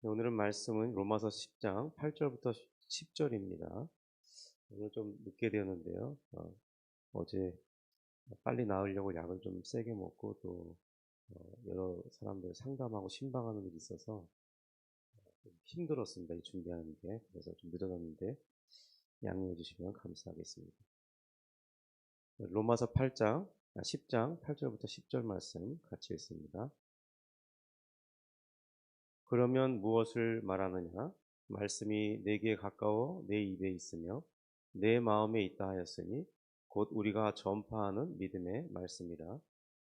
네, 오늘은 말씀은 로마서 10장 8절부터 10절입니다. 오늘 좀 늦게 되었는데요. 어제 빨리 나으려고 약을 좀 세게 먹고 또 여러 사람들 상담하고 신방하는 일이 있어서 좀 힘들었습니다. 이 준비하는 게. 그래서 좀 늦어졌는데 양해해 주시면 감사하겠습니다. 로마서 10장 8절부터 10절 말씀 같이 읽습니다. 그러면 무엇을 말하느냐? 말씀이 내게 가까워 내 입에 있으며 내 마음에 있다 하였으니 곧 우리가 전파하는 믿음의 말씀이라.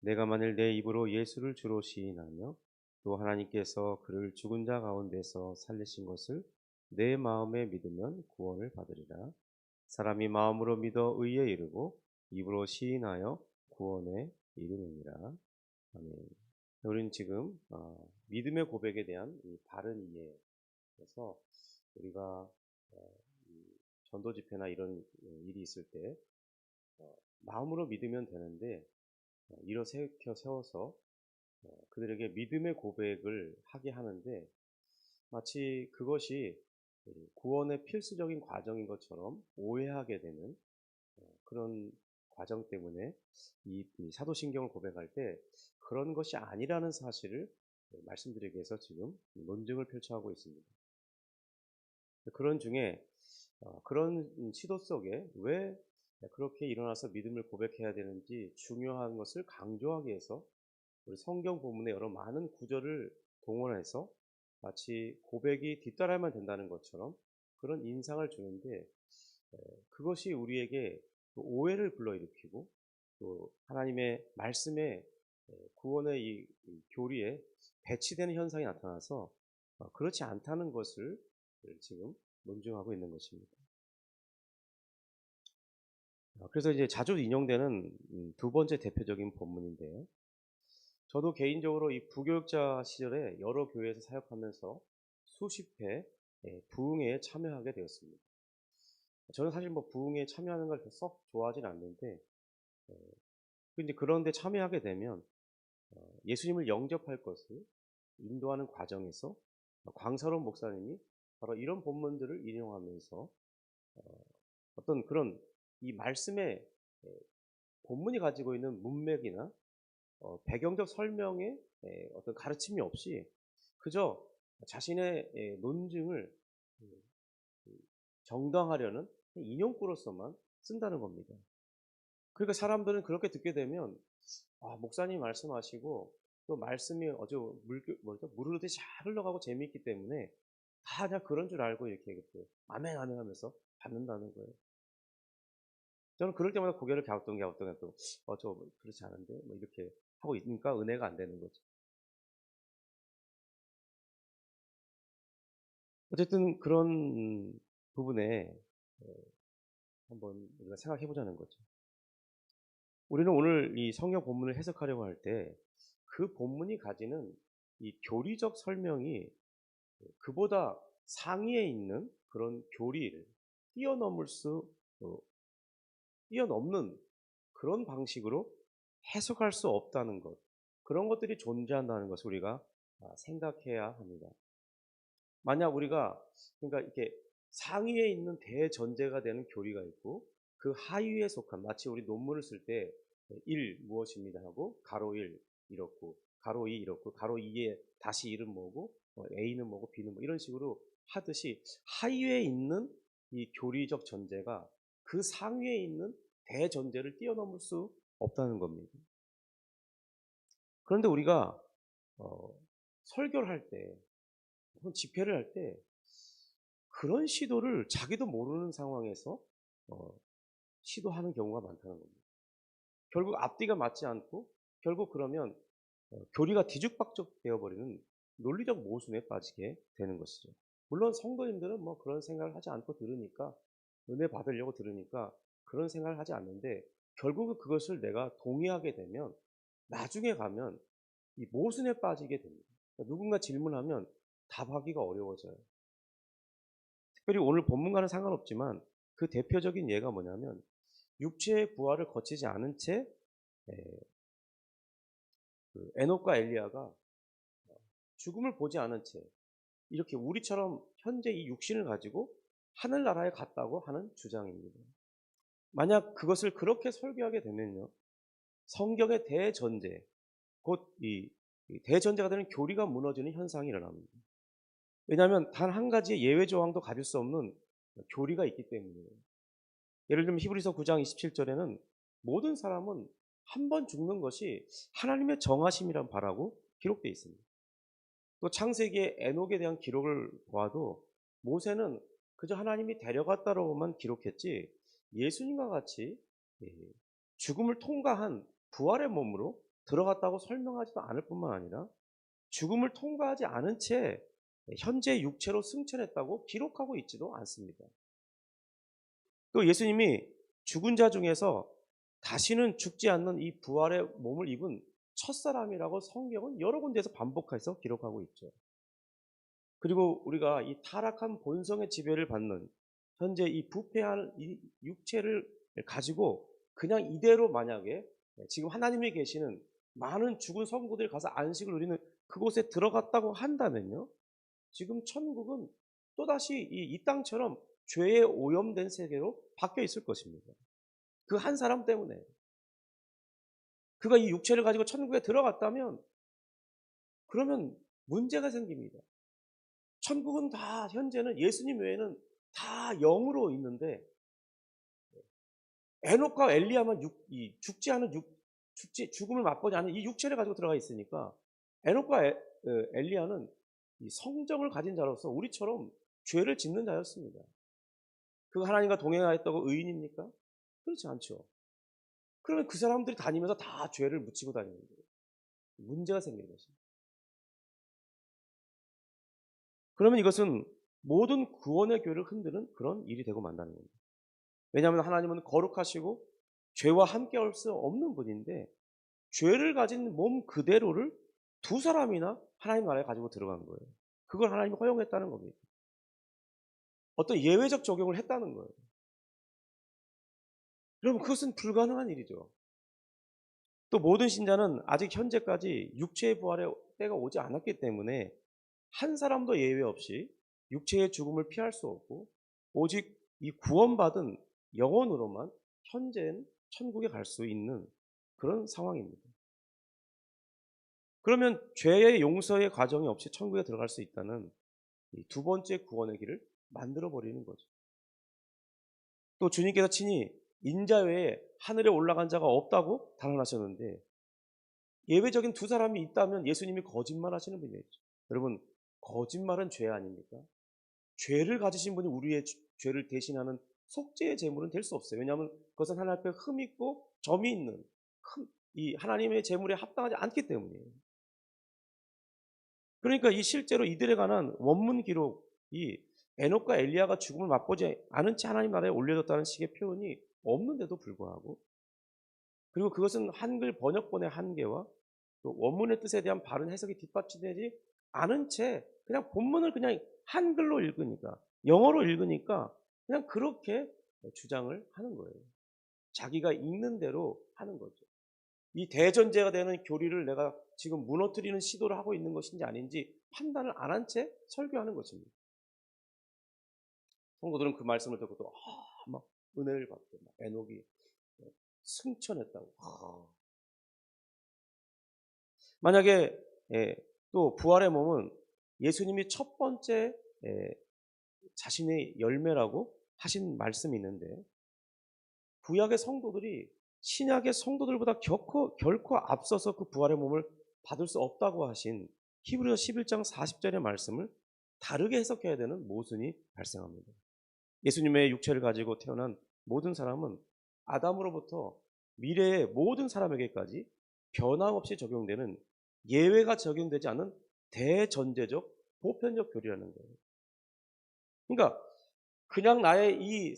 내가 만일 내 입으로 예수를 주로 시인하며 또 하나님께서 그를 죽은 자 가운데서 살리신 것을 내 마음에 믿으면 구원을 받으리라. 사람이 마음으로 믿어 의에 이르고 입으로 시인하여 구원에 이르느니라. 아멘. 우리는 지금 믿음의 고백에 대한 이 바른 이해에서 우리가 이 전도 집회나 이런 일이 있을 때 마음으로 믿으면 되는데 일어세켜 세워서 그들에게 믿음의 고백을 하게 하는데 마치 그것이 구원의 필수적인 과정인 것처럼 오해하게 되는 그런 과정 때문에 이 사도신경을 고백할 때 그런 것이 아니라는 사실을 말씀드리기 위해서 지금 논증을 펼쳐하고 있습니다. 그런 중에 그런 시도 속에 왜 그렇게 일어나서 믿음을 고백해야 되는지 중요한 것을 강조하기 위해서 우리 성경 본문의 여러 많은 구절을 동원해서 마치 고백이 뒤따라야만 된다는 것처럼 그런 인상을 주는데 그것이 우리에게 오해를 불러일으키고 또 하나님의 말씀에 구원의 이 교리에 배치되는 현상이 나타나서 그렇지 않다는 것을 지금 논증하고 있는 것입니다. 그래서 이제 자주 인용되는 두 번째 대표적인 본문인데요. 저도 개인적으로 이 부교육자 시절에 여러 교회에서 사역하면서 수십 회 부흥회에 참여하게 되었습니다. 저는 사실 뭐 부흥회에 참여하는 걸 썩 좋아하진 않는데 이제 그런데 참여하게 되면 예수님을 영접할 것을 인도하는 과정에서 광사론 목사님이 바로 이런 본문들을 인용하면서 어떤 그런 이 말씀의 본문이 가지고 있는 문맥이나 배경적 설명의 어떤 가르침이 없이 그저 자신의 논증을 정당하려는 인용구로서만 쓴다는 겁니다. 그러니까 사람들은 그렇게 듣게 되면 목사님 말씀하시고 또 말씀이 아주 물흐르듯이 잘 흘러가고 재미있기 때문에 다 그냥 그런 줄 알고 이렇게 아멘 아멘 하면서 받는다는 거예요. 저는 그럴 때마다 고개를 갸우뚱갸우뚱 저 그렇지 않은데 뭐 이렇게 하고 있으니까 은혜가 안 되는 거죠. 어쨌든 그런 부분에 한번 우리가 생각해 보자는 거죠. 우리는 오늘 이 성경 본문을 해석하려고 할 때 그 본문이 가지는 이 교리적 설명이 그보다 상위에 있는 그런 교리를 뛰어넘을 수, 어, 뛰어넘는 그런 방식으로 해석할 수 없다는 것, 그런 것들이 존재한다는 것을 우리가 생각해야 합니다. 만약 우리가 그러니까 이렇게 상위에 있는 대전제가 되는 교리가 있고 그 하위에 속한 마치 우리 논문을 쓸 때 1 무엇입니다 하고 가로 1 이렇고 가로 2 이렇고 가로 2에 다시 1은 뭐고 A는 뭐고 B는 뭐 이런 식으로 하듯이 하위에 있는 이 교리적 전제가 그 상위에 있는 대전제를 뛰어넘을 수 없다는 겁니다. 그런데 우리가 어, 설교를 할 때, 혹은 집회를 할 때 그런 시도를 자기도 모르는 상황에서 어, 시도하는 경우가 많다는 겁니다. 결국 앞뒤가 맞지 않고 결국 그러면 교리가 뒤죽박죽 되어버리는 논리적 모순에 빠지게 되는 것이죠. 물론 성도님들은 뭐 그런 생각을 하지 않고 들으니까 은혜 받으려고 들으니까 그런 생각을 하지 않는데 결국은 그것을 내가 동의하게 되면 나중에 가면 이 모순에 빠지게 됩니다. 그러니까 누군가 질문하면 답하기가 어려워져요. 특별히 오늘 본문과는 상관없지만 그 대표적인 예가 뭐냐면 육체의 부활을 거치지 않은 채 그 에녹과 엘리야가 죽음을 보지 않은 채 이렇게 우리처럼 현재 이 육신을 가지고 하늘나라에 갔다고 하는 주장입니다. 만약 그것을 그렇게 설교하게 되면요, 성경의 대전제, 곧 이 대전제가 되는 교리가 무너지는 현상이 일어납니다. 왜냐하면 단 한 가지의 예외 조항도 가질 수 없는 교리가 있기 때문이에요. 예를 들면 히브리서 9장 27절에는 모든 사람은 한 번 죽는 것이 하나님의 정하심이란 바라고 기록되어 있습니다. 또 창세기의 에녹에 대한 기록을 보아도 모세는 그저 하나님이 데려갔다로만 기록했지 예수님과 같이 죽음을 통과한 부활의 몸으로 들어갔다고 설명하지도 않을 뿐만 아니라 죽음을 통과하지 않은 채 현재 육체로 승천했다고 기록하고 있지도 않습니다. 또 예수님이 죽은 자 중에서 다시는 죽지 않는 이 부활의 몸을 입은 첫사람이라고 성경은 여러 군데에서 반복해서 기록하고 있죠. 그리고 우리가 이 타락한 본성의 지배를 받는 현재 이 부패한 이 육체를 가지고 그냥 이대로 만약에 지금 하나님이 계시는 많은 죽은 성도들이 가서 안식을 누리는 그곳에 들어갔다고 한다면요, 지금 천국은 또다시 이 땅처럼 죄에 오염된 세계로 바뀌어 있을 것입니다. 그 한 사람 때문에. 그가 이 육체를 가지고 천국에 들어갔다면 그러면 문제가 생깁니다. 천국은 다 현재는 예수님 외에는 다 영으로 있는데 에녹과 엘리야만 죽지 않은 죽음을 맛보지 않은 이 육체를 가지고 들어가 있으니까 에녹과 엘리야는 이 성정을 가진 자로서 우리처럼 죄를 짓는 자였습니다. 그 하나님과 동행하였다고 의인입니까? 그렇지 않죠. 그러면 그 사람들이 다니면서 다 죄를 묻히고 다니는 거예요. 문제가 생기는 것입니다. 그러면 이것은 모든 구원의 교회를 흔드는 그런 일이 되고 만다는 겁니다. 왜냐하면 하나님은 거룩하시고 죄와 함께할 수 없는 분인데 죄를 가진 몸 그대로를 두 사람이나 하나님 나라에 가지고 들어간 거예요. 그걸 하나님이 허용했다는 겁니다. 어떤 예외적 적용을 했다는 거예요. 여러분, 그것은 불가능한 일이죠. 또 모든 신자는 아직 현재까지 육체의 부활의 때가 오지 않았기 때문에 한 사람도 예외 없이 육체의 죽음을 피할 수 없고 오직 이 구원받은 영혼으로만 현재는 천국에 갈 수 있는 그런 상황입니다. 그러면 죄의 용서의 과정이 없이 천국에 들어갈 수 있다는 이 두 번째 구원의 길을 만들어 버리는 거죠. 또 주님께서 친히 인자 외에 하늘에 올라간 자가 없다고 단언하셨는데 예외적인 두 사람이 있다면 예수님이 거짓말하시는 분이겠죠. 여러분, 거짓말은 죄 아닙니까? 죄를 가지신 분이 우리의 죄를 대신하는 속죄의 제물은 될 수 없어요. 왜냐하면 그것은 하나님 앞에 흠 있고 점이 있는 이 하나님의 제물에 합당하지 않기 때문이에요. 그러니까 이 실제로 이들에 관한 원문 기록이 에녹과 엘리야가 죽음을 맛보지 않은 채 하나님 나라에 올려졌다는 식의 표현이 없는데도 불구하고, 그리고 그것은 한글 번역본의 한계와 또 원문의 뜻에 대한 바른 해석이 뒷받침되지 않은 채 그냥 본문을 그냥 한글로 읽으니까, 영어로 읽으니까 그냥 그렇게 주장을 하는 거예요. 자기가 읽는 대로 하는 거죠. 이 대전제가 되는 교리를 내가 지금 무너뜨리는 시도를 하고 있는 것인지 아닌지 판단을 안 한 채 설교하는 것입니다. 성도들은 그 말씀을 듣고 또 막 은혜를 받고 막 에녹이 승천했다고. 만약에 또 부활의 몸은 예수님이 첫 번째 자신의 열매라고 하신 말씀이 있는데 구약의 성도들이 신약의 성도들보다 결코 앞서서 그 부활의 몸을 받을 수 없다고 하신 히브리서 11장 40절의 말씀을 다르게 해석해야 되는 모순이 발생합니다. 예수님의 육체를 가지고 태어난 모든 사람은 아담으로부터 미래의 모든 사람에게까지 변함없이 적용되는 예외가 적용되지 않는 대전제적 보편적 교리라는 거예요. 그러니까 그냥 나의 이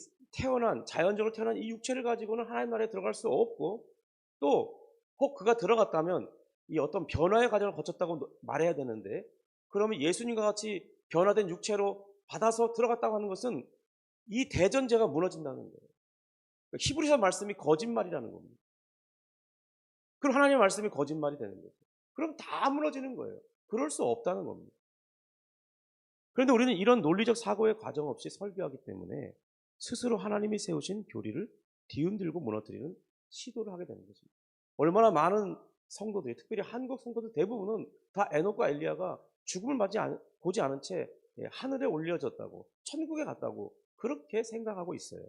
자연적으로 태어난 이 육체를 가지고는 하나님 나라에 들어갈 수 없고, 또 혹 그가 들어갔다면 이 어떤 변화의 과정을 거쳤다고 말해야 되는데, 그러면 예수님과 같이 변화된 육체로 받아서 들어갔다고 하는 것은 이 대전제가 무너진다는 거예요. 히브리서 말씀이 거짓말이라는 겁니다. 그럼 하나님의 말씀이 거짓말이 되는 거죠. 그럼 다 무너지는 거예요. 그럴 수 없다는 겁니다. 그런데 우리는 이런 논리적 사고의 과정 없이 설교하기 때문에 스스로 하나님이 세우신 교리를 뒤흔들고 무너뜨리는 시도를 하게 되는 것입니다. 얼마나 많은 성도들이, 특별히 한국 성도들 대부분은 다 에녹과 엘리야가 죽음을 보지 않은 채 하늘에 올려졌다고, 천국에 갔다고 그렇게 생각하고 있어요.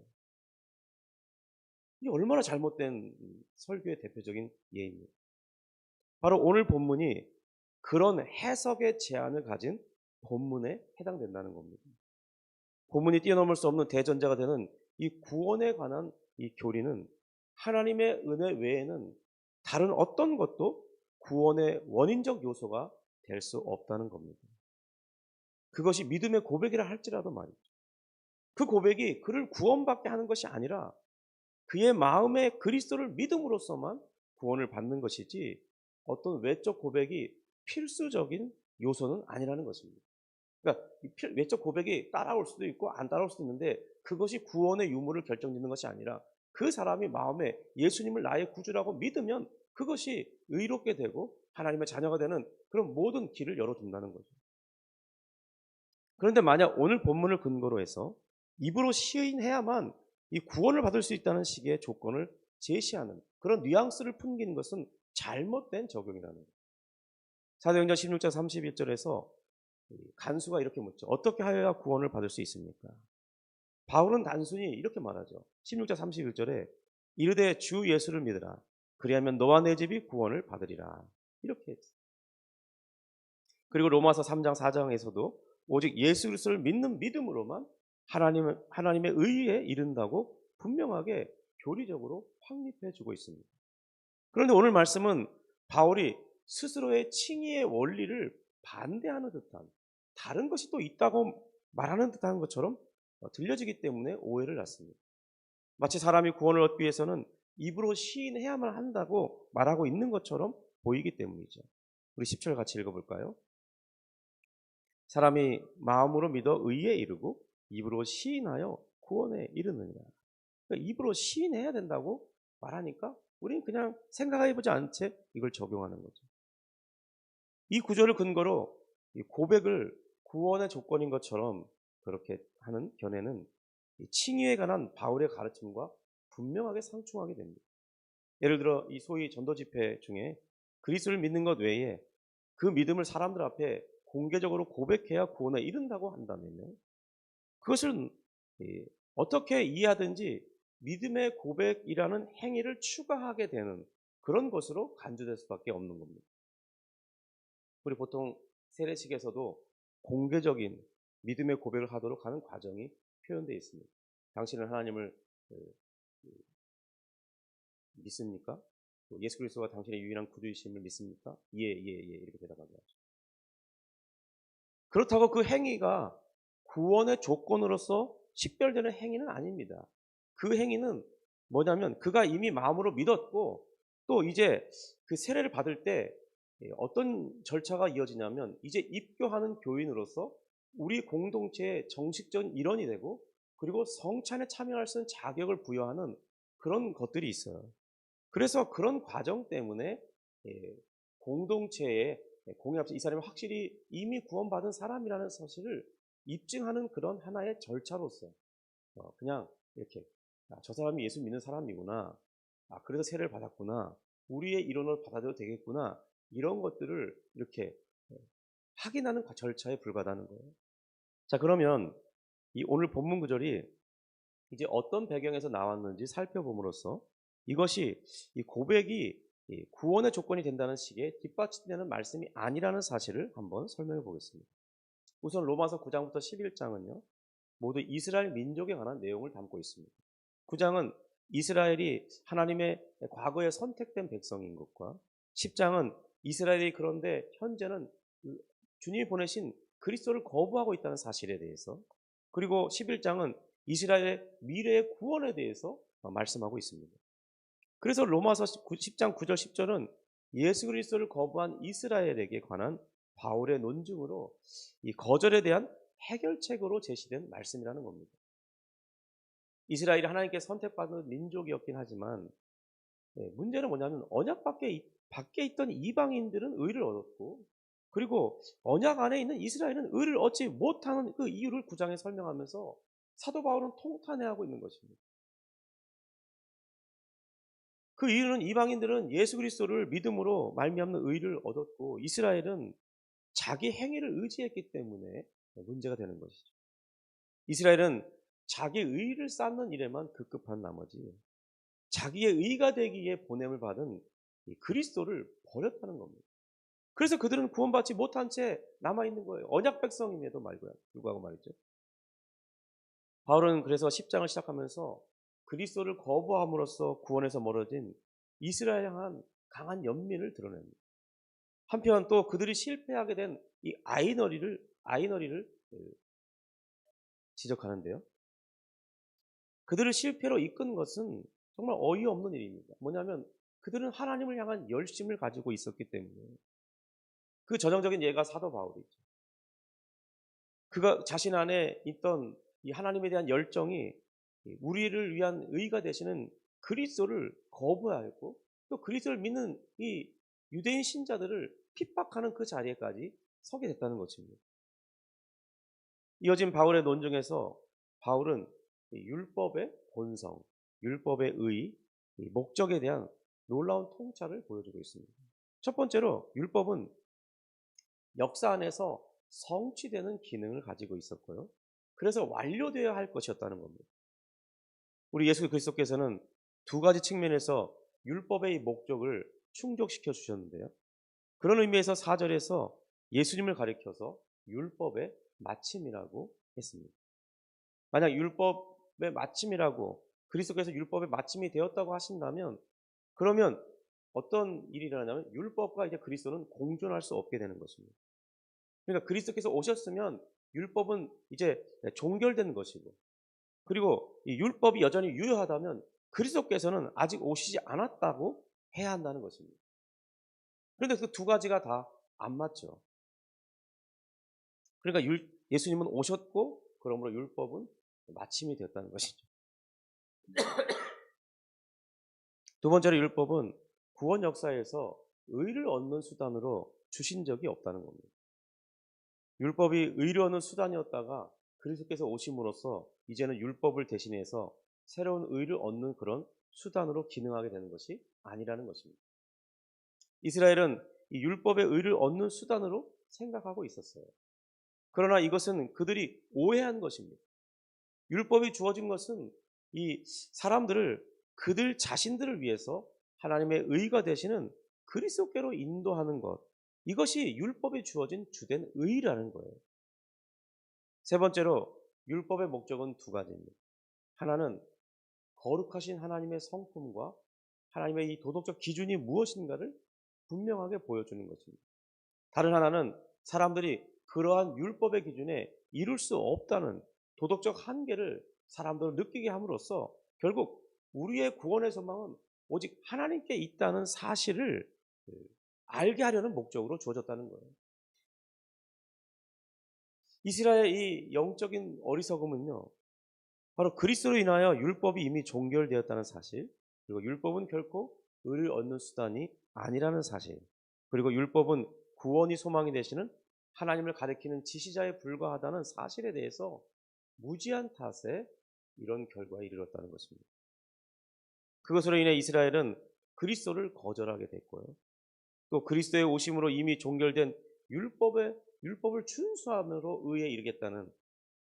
이게 얼마나 잘못된 설교의 대표적인 예입니다. 바로 오늘 본문이 그런 해석의 제한을 가진 본문에 해당된다는 겁니다. 본문이 뛰어넘을 수 없는 대전제가 되는 이 구원에 관한 이 교리는 하나님의 은혜 외에는 다른 어떤 것도 구원의 원인적 요소가 될 수 없다는 겁니다. 그것이 믿음의 고백이라 할지라도 말이죠. 그 고백이 그를 구원받게 하는 것이 아니라 그의 마음에 그리스도를 믿음으로써만 구원을 받는 것이지 어떤 외적 고백이 필수적인 요소는 아니라는 것입니다. 그러니까 외적 고백이 따라올 수도 있고 안 따라올 수도 있는데 그것이 구원의 유무를 결정짓는 것이 아니라 그 사람이 마음에 예수님을 나의 구주라고 믿으면 그것이 의롭게 되고 하나님의 자녀가 되는 그런 모든 길을 열어준다는 거죠. 그런데 만약 오늘 본문을 근거로 해서 입으로 시인해야만 이 구원을 받을 수 있다는 식의 조건을 제시하는 그런 뉘앙스를 풍기는 것은 잘못된 적용이라는 거예요. 사도행전 16장 31절에서 간수가 이렇게 묻죠. 어떻게 하여야 구원을 받을 수 있습니까? 바울은 단순히 이렇게 말하죠. 16장 31절에 이르되 주 예수를 믿으라. 그리하면 너와 내 집이 구원을 받으리라. 이렇게 했어요. 그리고 로마서 3장 4장에서도 오직 예수 그리스도를 믿는 믿음으로만 하나님의 의에 이른다고 분명하게 교리적으로 확립해 주고 있습니다. 그런데 오늘 말씀은 바울이 스스로의 칭의의 원리를 반대하는 듯한 다른 것이 또 있다고 말하는 듯한 것처럼 들려지기 때문에 오해를 낳습니다. 마치 사람이 구원을 얻기 위해서는 입으로 시인해야만 한다고 말하고 있는 것처럼 보이기 때문이죠. 우리 10절 같이 읽어볼까요? 사람이 마음으로 믿어 의에 이르고 입으로 시인하여 구원에 이르느니라. 그러니까 입으로 시인해야 된다고 말하니까 우리는 그냥 생각해보지 않은 채 이걸 적용하는 거죠. 이 구절을 근거로 이 고백을 구원의 조건인 것처럼 그렇게 하는 견해는 칭의에 관한 바울의 가르침과 분명하게 상충하게 됩니다. 예를 들어 이 소위 전도 집회 중에 그리스도를 믿는 것 외에 그 믿음을 사람들 앞에 공개적으로 고백해야 구원에 이른다고 한다면요. 그것은 어떻게 이해하든지 믿음의 고백이라는 행위를 추가하게 되는 그런 것으로 간주될 수밖에 없는 겁니다. 우리 보통 세례식에서도 공개적인 믿음의 고백을 하도록 하는 과정이 표현되어 있습니다. 당신은 하나님을 믿습니까? 예수 그리스도가 당신의 유일한 구주이심을 믿습니까? 예, 이렇게 대답하게 하죠. 그렇다고 그 행위가 구원의 조건으로서 식별되는 행위는 아닙니다. 그 행위는 뭐냐면 그가 이미 마음으로 믿었고 또 이제 그 세례를 받을 때 어떤 절차가 이어지냐면 이제 입교하는 교인으로서 우리 공동체의 정식적인 일원이 되고 그리고 성찬에 참여할 수 있는 자격을 부여하는 그런 것들이 있어요. 그래서 그런 과정 때문에 공동체에 공인합서 이 사람이 확실히 이미 구원받은 사람이라는 사실을 입증하는 그런 하나의 절차로서 그냥 이렇게 저 사람이 예수 믿는 사람이구나. 그래서 세례를 받았구나. 우리의 이론을 받아들여도 되겠구나. 이런 것들을 이렇게 확인하는 절차에 불과하다는 거예요. 자, 그러면 이 오늘 본문 구절이 이제 어떤 배경에서 나왔는지 살펴봄으로써 이것이 이 고백이 구원의 조건이 된다는 식의 뒷받침되는 말씀이 아니라는 사실을 한번 설명해 보겠습니다. 우선 로마서 9장부터 11장은요. 모두 이스라엘 민족에 관한 내용을 담고 있습니다. 9장은 이스라엘이 하나님의 과거에 선택된 백성인 것과 10장은 이스라엘이 그런데 현재는 주님이 보내신 그리스도를 거부하고 있다는 사실에 대해서 그리고 11장은 이스라엘의 미래의 구원에 대해서 말씀하고 있습니다. 그래서 로마서 10장 9절 10절은 예수 그리스도를 거부한 이스라엘에게 관한 바울의 논증으로 이 거절에 대한 해결책으로 제시된 말씀이라는 겁니다. 이스라엘이 하나님께 선택받은 민족이었긴 하지만 문제는 뭐냐면 언약 밖에 있던 이방인들은 의를 얻었고 그리고 언약 안에 있는 이스라엘은 의를 얻지 못하는 그 이유를 9장에 설명하면서 사도 바울은 통탄해하고 있는 것입니다. 그 이유는 이방인들은 예수 그리스도를 믿음으로 말미암는 의를 얻었고 이스라엘은 자기 행위를 의지했기 때문에 문제가 되는 것이죠. 이스라엘은 자기 의를 쌓는 일에만 급급한 나머지 자기의 의가 되기 위해 보냄을 받은 이 그리스도를 버렸다는 겁니다. 그래서 그들은 구원받지 못한 채 남아있는 거예요. 언약 백성임에도 불구하고 말이죠. 바울은 그래서 10장을 시작하면서 그리스도를 거부함으로써 구원에서 멀어진 이스라엘 향한 강한 연민을 드러냅니다. 한편 또 그들이 실패하게 된 이 아이너리를 지적하는데요. 그들을 실패로 이끈 것은 정말 어이없는 일입니다. 뭐냐면 그들은 하나님을 향한 열심을 가지고 있었기 때문에 그 전형적인 예가 사도 바울이죠. 그가 자신 안에 있던 이 하나님에 대한 열정이 우리를 위한 의가 되시는 그리스도를 거부하였고 또 그리스도를 믿는 이 유대인 신자들을 핍박하는 그 자리에까지 서게 됐다는 것입니다. 이어진 바울의 논증에서 바울은 율법의 본성, 율법의 의, 이 목적에 대한 놀라운 통찰을 보여주고 있습니다. 첫 번째로 율법은 역사 안에서 성취되는 기능을 가지고 있었고요. 그래서 완료되어야 할 것이었다는 겁니다. 우리 예수 그리스도께서는 두 가지 측면에서 율법의 목적을 충족시켜 주셨는데요. 그런 의미에서 4절에서 예수님을 가리켜서 율법의 마침이라고 했습니다. 만약 율법의 마침이라고 그리스도께서 율법의 마침이 되었다고 하신다면 그러면 어떤 일이 일어나냐면 율법과 이제 그리스도는 공존할 수 없게 되는 것입니다. 그러니까 그리스도께서 오셨으면 율법은 이제 종결된 것이고 그리고 이 율법이 여전히 유효하다면 그리스도께서는 아직 오시지 않았다고 해야 한다는 것입니다. 그런데 그 두 가지가 다 안 맞죠. 그러니까 예수님은 오셨고 그러므로 율법은 마침이 됐다는 것이죠. 두 번째로 율법은 구원 역사에서 의를 얻는 수단으로 주신 적이 없다는 겁니다. 율법이 의를 얻는 수단이었다가 그리스도께서 오심으로써 이제는 율법을 대신해서 새로운 의를 얻는 그런 수단으로 기능하게 되는 것이 아니라는 것입니다. 이스라엘은 이 율법의 의를 얻는 수단으로 생각하고 있었어요. 그러나 이것은 그들이 오해한 것입니다. 율법이 주어진 것은 이 사람들을 그들 자신들을 위해서 하나님의 의가 되시는 그리스도께로 인도하는 것. 이것이 율법에 주어진 주된 의라는 거예요. 세 번째로 율법의 목적은 두 가지입니다. 하나는 거룩하신 하나님의 성품과 하나님의 이 도덕적 기준이 무엇인가를 분명하게 보여주는 것입니다. 다른 하나는 사람들이 그러한 율법의 기준에 이룰 수 없다는 도덕적 한계를 사람들을 느끼게 함으로써 결국 우리의 구원의 소망은 오직 하나님께 있다는 사실을 알게 하려는 목적으로 주어졌다는 거예요. 이스라엘의 이 영적인 어리석음은요, 바로 그리스도로 인하여 율법이 이미 종결되었다는 사실, 그리고 율법은 결코 의를 얻는 수단이 아니라는 사실, 그리고 율법은 구원이 소망이 되시는 하나님을 가리키는 지시자에 불과하다는 사실에 대해서 무지한 탓에 이런 결과에 이르렀다는 것입니다. 그것으로 인해 이스라엘은 그리스도를 거절하게 됐고요. 또 그리스도의 오심으로 이미 종결된 율법을 준수함으로 의에 이르겠다는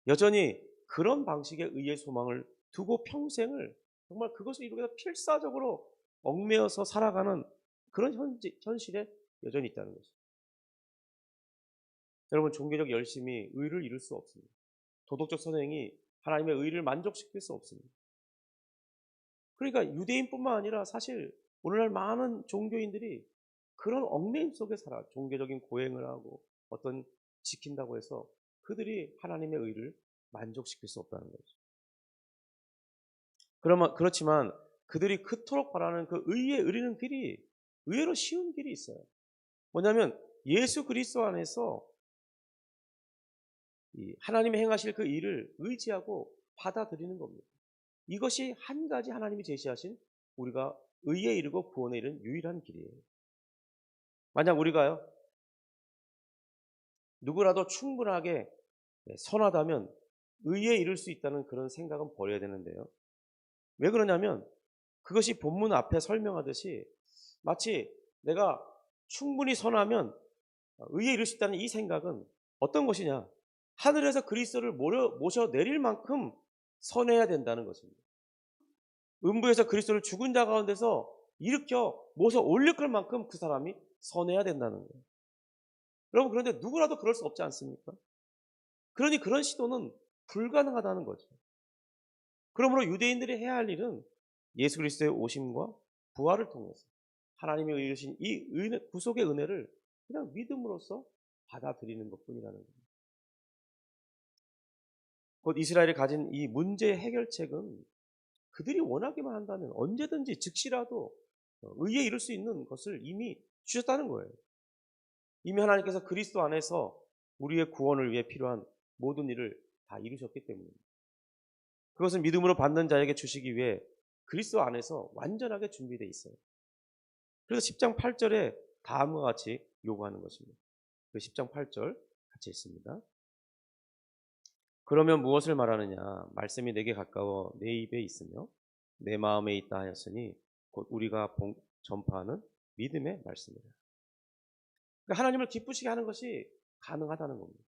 여전히 그런 방식의 의의 소망을 두고 평생을 정말 그것을 이루기 위해서 필사적으로 얽매여서 살아가는 그런 현실에 여전히 있다는 것입니다. 여러분, 종교적 열심이 의를 이룰 수 없습니다. 도덕적 선행이 하나님의 의를 만족시킬 수 없습니다. 그러니까 유대인뿐만 아니라 사실 오늘날 많은 종교인들이 그런 얽매임 속에 살아 종교적인 고행을 하고 어떤 지킨다고 해서 그들이 하나님의 의를 만족시킬 수 없다는 거죠. 그렇지만 그들이 그토록 바라는 그 의에 이르는 길이 의외로 쉬운 길이 있어요. 뭐냐면 예수 그리스도 안에서 이 하나님이 행하실 그 일을 의지하고 받아들이는 겁니다. 이것이 한 가지 하나님이 제시하신 우리가 의에 이르고 구원에 이르는 유일한 길이에요. 만약 우리가요, 누구라도 충분하게 선하다면 의에 이를 수 있다는 그런 생각은 버려야 되는데요. 왜 그러냐면 그것이 본문 앞에 설명하듯이 마치 내가 충분히 선하면 의에 이를 수 있다는 이 생각은 어떤 것이냐? 하늘에서 그리스도를 모셔 내릴 만큼 선해야 된다는 것입니다. 음부에서 그리스도를 죽은 자 가운데서 일으켜 모셔 올릴 만큼 그 사람이 선해야 된다는 거예요. 여러분, 그런데 누구라도 그럴 수 없지 않습니까? 그러니 그런 시도는 불가능하다는 거죠. 그러므로 유대인들이 해야 할 일은 예수 그리스도의 오심과 부활을 통해서 하나님이 이루신 이 구속의 은혜를 그냥 믿음으로써 받아들이는 것뿐이라는 겁니다. 곧 이스라엘이 가진 이 문제의 해결책은 그들이 원하기만 한다면 언제든지 즉시라도 의에 이룰 수 있는 것을 이미 주셨다는 거예요. 이미 하나님께서 그리스도 안에서 우리의 구원을 위해 필요한 모든 일을 다 이루셨기 때문입니다. 그것은 믿음으로 받는 자에게 주시기 위해 그리스도 안에서 완전하게 준비되어 있어요. 그래서 10장 8절에 다음과 같이 요구하는 것입니다. 그 10장 8절 같이 있습니다. 그러면 무엇을 말하느냐? 말씀이 내게 가까워 내 입에 있으며 내 마음에 있다 하였으니 곧 우리가 전파하는 믿음의 말씀이라. 그러니까 하나님을 기쁘시게 하는 것이 가능하다는 겁니다.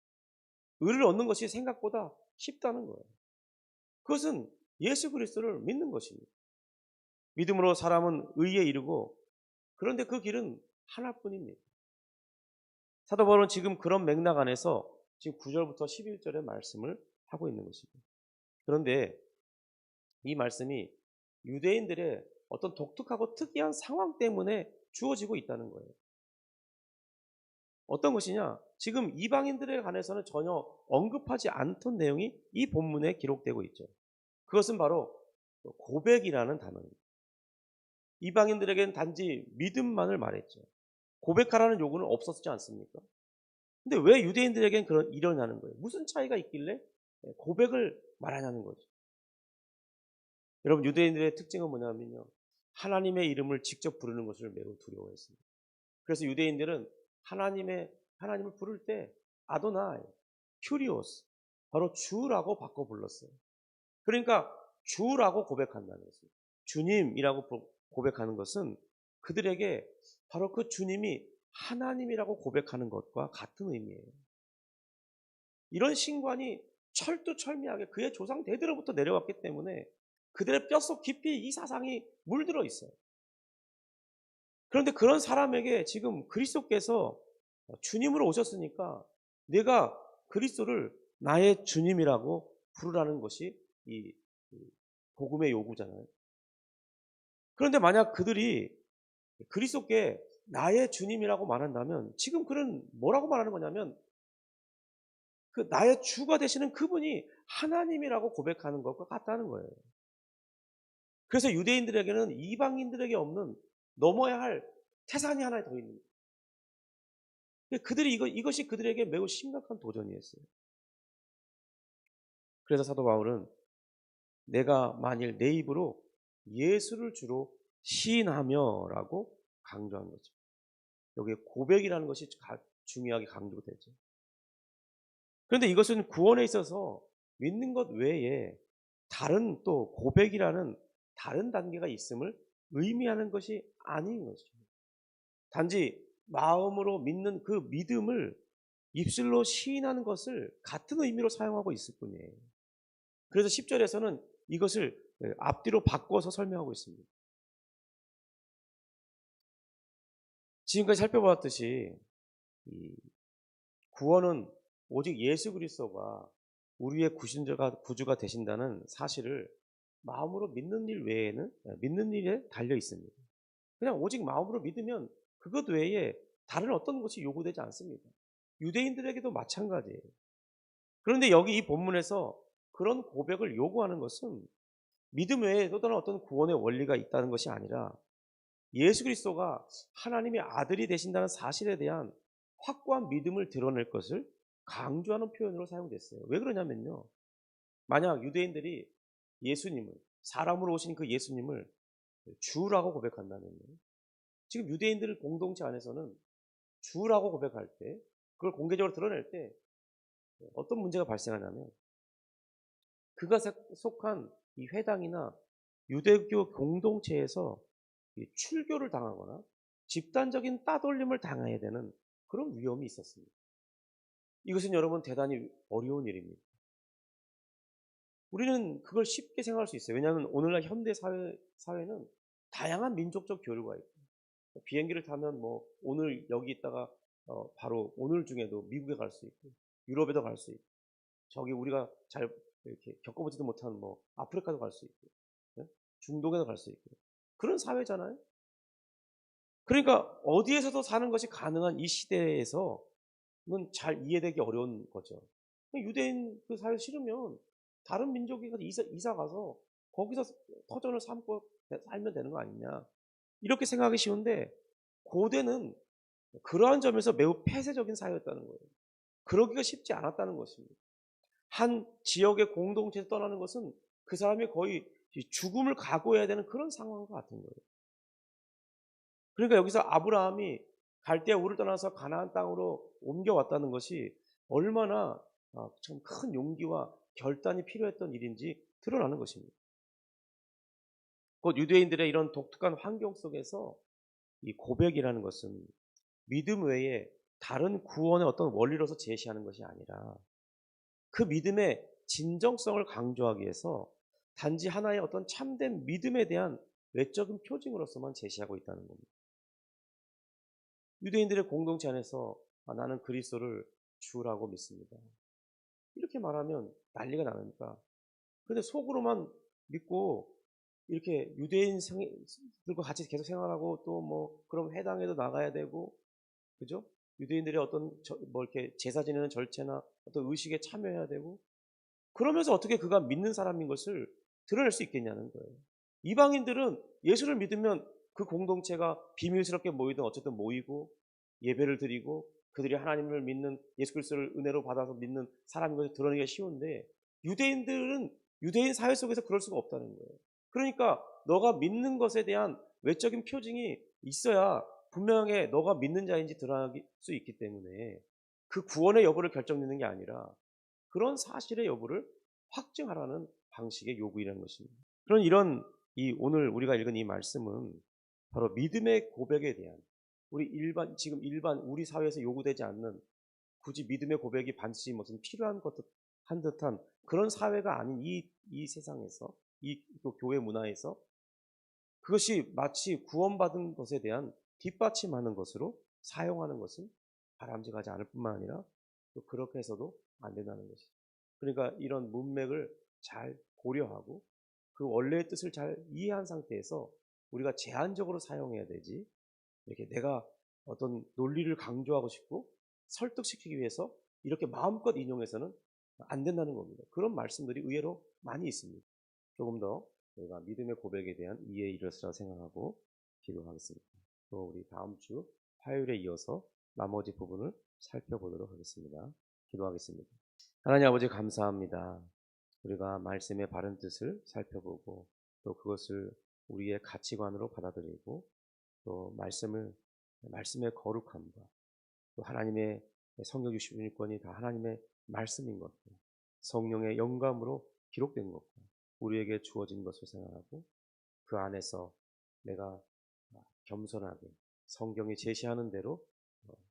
의를 얻는 것이 생각보다 쉽다는 거예요. 그것은 예수 그리스도를 믿는 것입니다. 믿음으로 사람은 의에 이르고 그런데 그 길은 하나뿐입니다. 사도 바울은 지금 그런 맥락 안에서 지금 9절부터 11절의 말씀을 하고 있는 것입니다. 그런데 이 말씀이 유대인들의 어떤 독특하고 특이한 상황 때문에 주어지고 있다는 거예요. 어떤 것이냐? 지금 이방인들에 관해서는 전혀 언급하지 않던 내용이 이 본문에 기록되고 있죠. 그것은 바로 고백이라는 단어입니다. 이방인들에게는 단지 믿음만을 말했죠. 고백하라는 요구는 없었지 않습니까? 근데 왜 유대인들에게는 이러냐는 거예요. 무슨 차이가 있길래 고백을 말하냐는 거죠. 여러분, 유대인들의 특징은 뭐냐면요. 하나님의 이름을 직접 부르는 것을 매우 두려워했습니다. 그래서 유대인들은 하나님을 부를 때 아도나이, 큐리오스, 바로 주라고 바꿔 불렀어요. 그러니까 주라고 고백한다는 것입니다. 주님이라고 고백하는 것은 그들에게 바로 그 주님이 하나님이라고 고백하는 것과 같은 의미예요. 이런 신관이 철두철미하게 그의 조상 대대로부터 내려왔기 때문에 그들의 뼛속 깊이 이 사상이 물들어 있어요. 그런데 그런 사람에게 지금 그리스도께서 주님으로 오셨으니까 내가 그리스도를 나의 주님이라고 부르라는 것이 이 복음의 요구잖아요. 그런데 만약 그들이 그리스도께 나의 주님이라고 말한다면 지금 그는 뭐라고 말하는 거냐면 그 나의 주가 되시는 그분이 하나님이라고 고백하는 것과 같다는 거예요. 그래서 유대인들에게는 이방인들에게 없는 넘어야 할 태산이 하나 더 있는 거예요. 그들이 이것이 그들에게 매우 심각한 도전이었어요. 그래서 사도 바울은 내가 만일 내 입으로 예수를 주로 시인하며라고 강조한 거죠. 여기에 고백이라는 것이 중요하게 강조되죠. 그런데 이것은 구원에 있어서 믿는 것 외에 다른 또 고백이라는 다른 단계가 있음을 의미하는 것이 아닌 거죠. 단지 마음으로 믿는 그 믿음을 입술로 시인하는 것을 같은 의미로 사용하고 있을 뿐이에요. 그래서 10절에서는 이것을 앞뒤로 바꿔서 설명하고 있습니다. 지금까지 살펴보았듯이 이 구원은 오직 예수 그리스도가 우리의 구주가 되신다는 사실을 마음으로 믿는 일 외에는 믿는 일에 달려 있습니다. 그냥 오직 마음으로 믿으면 그것 외에 다른 어떤 것이 요구되지 않습니다. 유대인들에게도 마찬가지예요. 그런데 여기 이 본문에서 그런 고백을 요구하는 것은 믿음 외에 또 다른 어떤 구원의 원리가 있다는 것이 아니라 예수 그리스도가 하나님의 아들이 되신다는 사실에 대한 확고한 믿음을 드러낼 것을 강조하는 표현으로 사용됐어요. 왜 그러냐면요. 만약 유대인들이 예수님을, 사람으로 오신 그 예수님을 주라고 고백한다면요. 지금 유대인들 공동체 안에서는 주라고 고백할 때 그걸 공개적으로 드러낼 때 어떤 문제가 발생하냐면 그가 속한 이 회당이나 유대교 공동체에서 이 출교를 당하거나 집단적인 따돌림을 당해야 되는 그런 위험이 있었습니다. 이것은 여러분 대단히 어려운 일입니다. 우리는 그걸 쉽게 생각할 수 있어요. 왜냐하면 오늘날 현대 사회는 다양한 민족적 교류가 있고 비행기를 타면 뭐 오늘 여기 있다가 바로 오늘 중에도 미국에 갈 수 있고 유럽에도 갈 수 있고 저기 우리가 잘 이렇게 겪어보지도 못한 뭐 아프리카도 갈 수 있고 예? 중동에도 갈 수 있고 그런 사회잖아요. 그러니까 어디에서도 사는 것이 가능한 이 시대에서는 잘 이해되기 어려운 거죠. 유대인 그 사회 싫으면 다른 민족에 가서 이사 가서 거기서 터전을 삼고 살면 되는 거 아니냐. 이렇게 생각하기 쉬운데 고대는 그러한 점에서 매우 폐쇄적인 사회였다는 거예요. 그러기가 쉽지 않았다는 것입니다. 한 지역의 공동체에서 떠나는 것은 그 사람이 거의 죽음을 각오해야 되는 그런 상황과 같은 거예요. 그러니까 여기서 아브라함이 갈대아 우를 떠나서 가나안 땅으로 옮겨왔다는 것이 얼마나 참 큰 용기와 결단이 필요했던 일인지 드러나는 것입니다. 곧 유대인들의 이런 독특한 환경 속에서 이 고백이라는 것은 믿음 외에 다른 구원의 어떤 원리로서 제시하는 것이 아니라 그 믿음의 진정성을 강조하기 위해서 단지 하나의 어떤 참된 믿음에 대한 외적인 표징으로서만 제시하고 있다는 겁니다. 유대인들의 공동체 안에서 나는 그리스도를 주라고 믿습니다. 이렇게 말하면 난리가 나니까. 그런데 속으로만 믿고 이렇게 유대인들과 같이 계속 생활하고 또 뭐 그럼 회당에도 나가야 되고 그죠? 유대인들의 어떤 뭐 이렇게 제사 지내는 절차나 어떤 의식에 참여해야 되고 그러면서 어떻게 그가 믿는 사람인 것을 드러낼 수 있겠냐는 거예요. 이방인들은 예수를 믿으면 그 공동체가 비밀스럽게 모이든 어쨌든 모이고 예배를 드리고 그들이 하나님을 믿는 예수 그리스도를 은혜로 받아서 믿는 사람인 것을 드러내기가 쉬운데 유대인들은 유대인 사회 속에서 그럴 수가 없다는 거예요. 그러니까 너가 믿는 것에 대한 외적인 표징이 있어야 분명하게 너가 믿는 자인지 드러날 수 있기 때문에 그 구원의 여부를 결정짓는 게 아니라 그런 사실의 여부를 확증하라는 방식의 요구이라는 것입니다. 그런 이런 오늘 우리가 읽은 이 말씀은 바로 믿음의 고백에 대한 지금 일반 우리 사회에서 요구되지 않는 굳이 믿음의 고백이 반드시 무슨 필요한 것 한 듯한 그런 사회가 아닌 이 세상에서 또 교회 문화에서 그것이 마치 구원받은 것에 대한 뒷받침하는 것으로 사용하는 것은 바람직하지 않을 뿐만 아니라 또 그렇게 해서도 안 된다는 것이죠. 그러니까 이런 문맥을 잘 고려하고 그 원래의 뜻을 잘 이해한 상태에서 우리가 제한적으로 사용해야 되지 이렇게 내가 어떤 논리를 강조하고 싶고 설득시키기 위해서 이렇게 마음껏 인용해서는 안 된다는 겁니다. 그런 말씀들이 의외로 많이 있습니다. 조금 더 저희가 믿음의 고백에 대한 이해에 이르렀으라 생각하고 기도하겠습니다. 또 우리 다음 주 화요일에 이어서 나머지 부분을 살펴보도록 하겠습니다. 기도하겠습니다. 하나님 아버지 감사합니다. 우리가 말씀의 바른 뜻을 살펴보고 또 그것을 우리의 가치관으로 받아들이고 또 말씀의 거룩함과 또 하나님의 성경 66권이 다 하나님의 말씀인 것과 성령의 영감으로 기록된 것과 우리에게 주어진 것을 생각하고 그 안에서 내가 겸손하게 성경이 제시하는 대로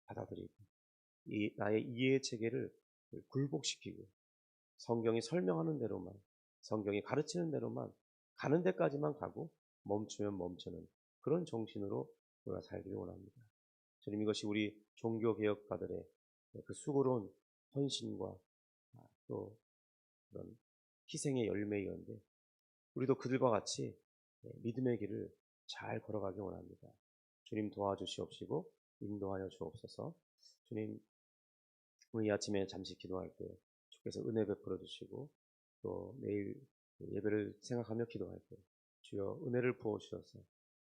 받아들이고 나의 이해의 체계를 굴복시키고 성경이 설명하는 대로만 성경이 가르치는 대로만 가는 데까지만 가고 멈추면 멈추는 그런 정신으로 우리가 살기를 원합니다. 주님 이것이 우리 종교개혁가들의 그 수고로운 헌신과 또 그런 희생의 열매이었는데 우리도 그들과 같이 믿음의 길을 잘 걸어가기 원합니다. 주님 도와주시옵시고 인도하여 주옵소서. 주님 오늘 이 아침에 잠시 기도할 때 주께서 은혜 베풀어 주시고 또 내일 예배를 생각하며 기도할 때 주여 은혜를 부어 주셔서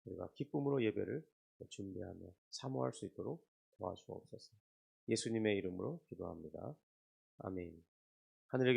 우리가 기쁨으로 예배를 준비하며 사모할 수 있도록 도와주옵소서. 예수님의 이름으로 기도합니다. 아멘. 하늘에